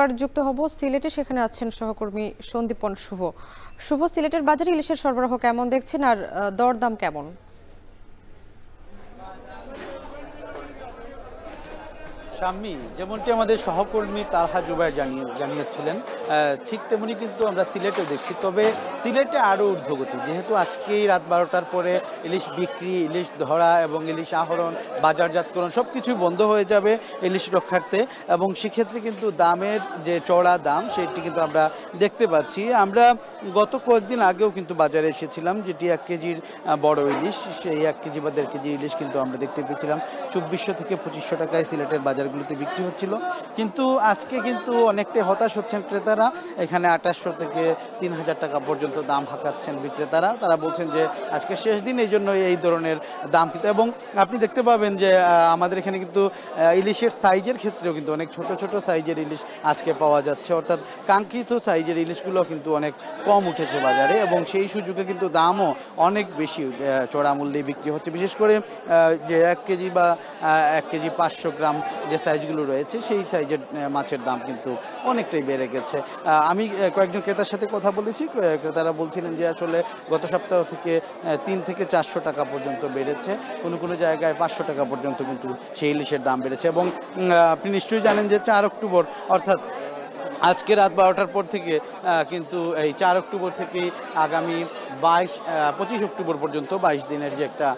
যুক্ত হব সিলেটে, সেখানে আছেন সহকর্মী সন্দীপন শুভ। সিলেটের বাজারে ইলিশের সরবরাহ কেমন দেখছেন আর দরদাম কেমন? শাম্মী, যেমনটি আমাদের সহকর্মী তালহা জুবায়ের জানিয়েছিলেন, ঠিক তেমনি কিন্তু আমরা সিলেটে দেখছি। তবে সিলেটে আরও ঊর্ধ্বগতি, যেহেতু আজকেই রাত 12টার পরে ইলিশ বিক্রি, ইলিশ ধরা এবং ইলিশ আহরণ, বাজারজাতকরণ সব কিছুই বন্ধ হয়ে যাবে ইলিশ রক্ষার্থে। এবং সেক্ষেত্রে কিন্তু দামের যে চড়া দাম সেটি কিন্তু আমরা দেখতে পাচ্ছি। আমরা গত কয়েকদিন আগেও কিন্তু বাজারে এসেছিলাম, যেটি 1 কেজির বড় ইলিশ, সেই 1 কেজি বা 1.5 কেজি ইলিশ কিন্তু আমরা দেখতে পেয়েছিলাম 2400 থেকে 2500 টাকায় সিলেটের বাজারগুলোতে বিক্রি হচ্ছিল। কিন্তু আজকে কিন্তু অনেকটাই হতাশ হচ্ছেন ক্রেতারা। এখানে 2800 থেকে 3000 টাকা পর্যন্ত দাম হাঁকাচ্ছেন বিক্রেতারা। তারা বলছেন যে আজকে শেষ দিন, এই জন্য এই ধরনের দাম কিন্তু। এবং আপনি দেখতে পাবেন যে আমাদের এখানে কিন্তু ইলিশের সাইজের ক্ষেত্রেও কিন্তু অনেক ছোট ছোট সাইজের ইলিশ আজকে পাওয়া যাচ্ছে, অর্থাৎ কাঙ্ক্ষিত সাইজের ইলিশগুলো কিন্তু অনেক কম উঠেছে বাজারে, এবং সেই সুযোগে কিন্তু দামও অনেক বেশি চড়া মূল্যে বিক্রি হচ্ছে। বিশেষ করে যে 1 কেজি বা 1 কেজি 500 গ্রাম যে সাইজগুলো রয়েছে, সেই সাইজের মাছের দাম কিন্তু অনেকটাই বেড়ে গেছে। আমি কয়েকজন ক্রেতার সাথে কথা বলেছি, ক্রেতারা বলছিলেন যে আসলে গত সপ্তাহ থেকে 3 থেকে 400 টাকা পর্যন্ত বেড়েছে, কোনো কোনো জায়গায় 500 টাকা পর্যন্ত কিন্তু সেই ইলিশের দাম বেড়েছে। এবং আপনি নিশ্চয়ই জানেন যে 4 অক্টোবর, অর্থাৎ আজকে রাত 12টার পর থেকে কিন্তু এই 4 অক্টোবর থেকে আগামী 25 অক্টোবর পর্যন্ত 22 দিনের যে একটা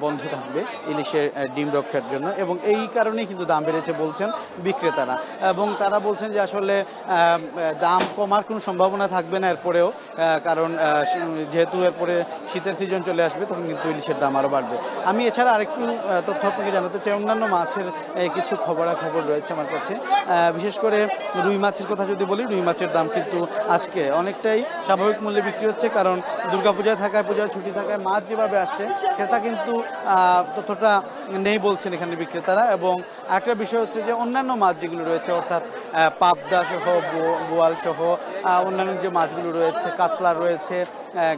বন্ধ থাকবে ইলিশের ডিম রক্ষার জন্য, এবং এই কারণেই কিন্তু দাম বেড়েছে বলছেন বিক্রেতারা। এবং তারা বলছেন যে আসলে দাম কমার কোনো সম্ভাবনা থাকবে না এরপরেও, কারণ যেহেতু এরপরে শীতের সিজন চলে আসবে, তখন কিন্তু ইলিশের দাম আরও বাড়বে। আমি এছাড়া আরেকটু তথ্য আপনাকে জানাতে চাই। অন্যান্য মাছের কিছু খবরাখবর রয়েছে আমার কাছে। বিশেষ করে রুই মাছের কথা যদি বলি, রুই মাছের দাম কিন্তু আজকে অনেকটাই স্বাভাবিক মূল্যে বিক্রি হচ্ছে, কারণ দুর্গাপূজা থাকায়, পূজার ছুটি থাকায় মাছ যেভাবে আসছে সেটা কিন্তু ততটা নেই বলছেন এখানে বিক্রেতারা। এবং একটা বিষয় হচ্ছে যে অন্যান্য মাছ যেগুলো রয়েছে, অর্থাৎ পাবদা সহ, বোয়াল সহ অন্যান্য যে মাছগুলো রয়েছে, কাতলা রয়েছে,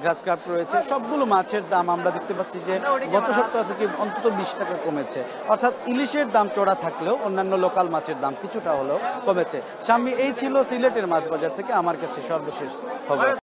গ্রাস কার্প রয়েছে, সবগুলো মাছের দাম আমরা দেখতে পাচ্ছি যে গত সপ্তাহ থেকে অন্তত 20 টাকা কমেছে। অর্থাৎ ইলিশের দাম চড়া থাকলেও অন্যান্য লোকাল মাছের দাম কিছুটা হলেও কমেছে। শাম্মী, এই ছিল সিলেটের মাছ বাজার থেকে আমার কাছে সর্বশেষ খবর।